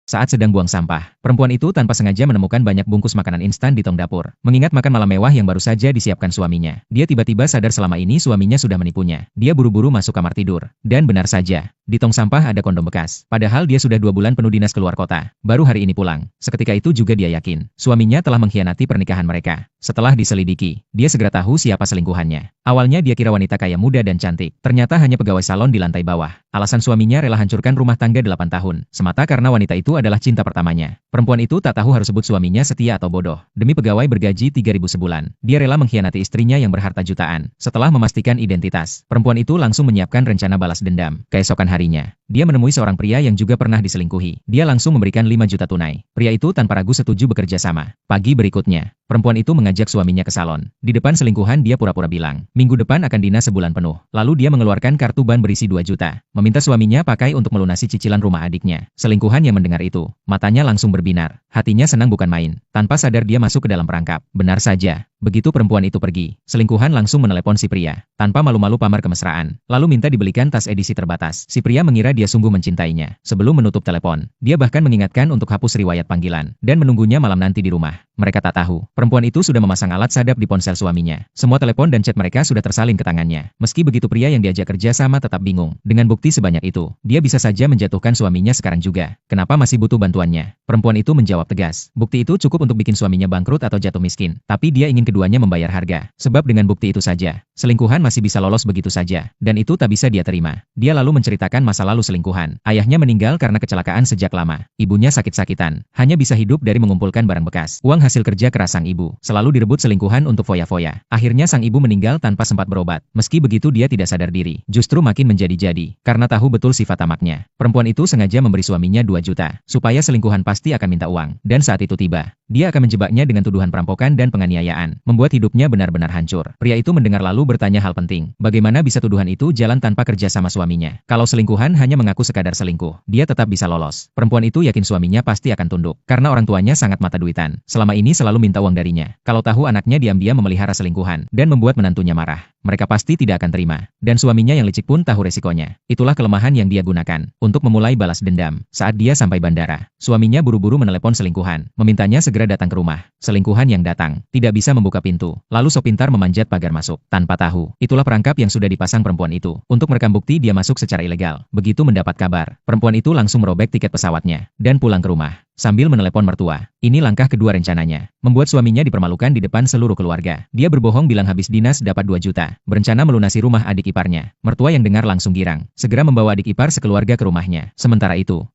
Saat sedang buang sampah, perempuan itu tanpa sengaja menemukan banyak bungkus makanan instan di tong dapur. Mengingat makan malam mewah yang baru saja disiapkan suaminya, dia tiba-tiba sadar selama ini suaminya sudah menipunya. Dia buru-buru masuk kamar tidur. Dan benar saja, di tong sampah ada kondom bekas. Padahal dia sudah 2 bulan penuh dinas keluar kota. Baru hari ini pulang. Seketika itu juga dia yakin, suaminya telah mengkhianati pernikahan mereka. Setelah diselidiki, dia segera tahu siapa selingkuhannya. Awalnya dia kira wanita kaya muda dan cantik. Ternyata hanya pegawai salon di lantai bawah. Alasan suaminya rela hancurkan rumah tangga 8 tahun. Semata karena wanita itu adalah cinta pertamanya. Perempuan itu tak tahu harus sebut suaminya setia atau bodoh. Demi pegawai bergaji 3.000 sebulan, dia rela mengkhianati istrinya yang berharta jutaan. Setelah memastikan identitas, perempuan itu langsung menyiapkan rencana balas dendam. Keesokan harinya, dia menemui seorang pria yang juga pernah diselingkuhi. Dia langsung memberikan 5 juta tunai. Pria itu tanpa ragu setuju bekerja sama. Pagi berikutnya, perempuan itu mengajak suaminya ke salon. Di depan selingkuhan dia pura-pura bilang, minggu depan akan dinas sebulan penuh. Lalu dia mengeluarkan kartu ban berisi 2 juta. Meminta suaminya pakai untuk melunasi cicilan rumah adiknya. Selingkuhan yang mendengar itu, matanya langsung berbinar. Hatinya senang bukan main. Tanpa sadar dia masuk ke dalam perangkap. Benar saja, begitu perempuan itu pergi, selingkuhan langsung menelepon si pria. Tanpa malu-malu pamar kemesraan, lalu minta dibelikan tas edisi terbatas. Si pria mengira dia sungguh mencintainya. Sebelum menutup telepon, dia bahkan mengingatkan untuk hapus riwayat panggilan, dan menunggunya malam nanti di rumah. Mereka tak tahu, perempuan itu sudah memasang alat sadap di ponsel suaminya. Semua telepon dan chat mereka sudah tersalin ke tangannya. Meski begitu pria yang diajak kerja sama tetap bingung. Dengan bukti sebanyak itu, dia bisa saja menjatuhkan suaminya sekarang juga. Kenapa masih butuh bantuannya? Perempuan itu menjawab tegas. Bukti itu cukup untuk bikin suaminya bangkrut atau jatuh miskin. Tapi dia ingin keduanya membayar harga. Sebab dengan bukti itu saja, selingkuhan masih bisa lolos begitu saja. Dan itu tak bisa dia terima. Dia lalu menceritakan masa lalu selingkuhan. Ayahnya meninggal karena kecelakaan sejak lama. Ibunya sakit-sakitan. Hanya bisa hidup dari mengumpulkan barang bekas. Uang hasil kerja keras sang ibu selalu direbut selingkuhan untuk foya-foya. Akhirnya sang ibu meninggal tanpa sempat berobat. Meski begitu dia tidak sadar diri. Justru makin menjadi-jadi. Karena tahu betul sifat tamaknya. Perempuan itu sengaja memberi suaminya 2 juta. Supaya selingkuhan pasti akan minta uang. Dan saat itu tiba, dia akan menjebaknya dengan tuduhan perampokan dan penganiayaan. Membuat hidupnya benar-benar hancur. Pria itu mendengar lalu bertanya hal penting. Bagaimana bisa tuduhan itu jalan tanpa kerja sama suaminya? Kalau selingkuhan hanya mengaku sekadar selingkuh, dia tetap bisa lolos. Perempuan itu yakin suaminya pasti akan tunduk. Karena orang tuanya sangat mata duitan. Selama ini selalu minta uang darinya. Kalau tahu anaknya diam-diam memelihara selingkuhan dan membuat menantunya marah, mereka pasti tidak akan terima. Dan suaminya yang licik pun tahu resikonya. Itulah kelemahan yang dia gunakan untuk memulai balas dendam. Saat dia sampai bandara, suaminya buru-buru menelepon selingkuhan, memintanya segera datang ke rumah. Selingkuhan yang datang tidak bisa membuka pintu, lalu sok pintar memanjat pagar masuk. Tanpa tahu, itulah perangkap yang sudah dipasang perempuan itu untuk merekam bukti dia masuk secara ilegal. Begitu mendapat kabar, perempuan itu langsung merobek tiket pesawatnya dan pulang ke rumah sambil menelepon mertua. Ini langkah kedua rencananya, membuat suaminya dipermalukan di depan seluruh keluarga. Dia berbohong bilang habis dinas dapat 2 juta, berencana melunasi rumah adik iparnya. Mertua yang dengar langsung girang, segera membawa adik ipar sekeluarga ke rumahnya. Sementara itu,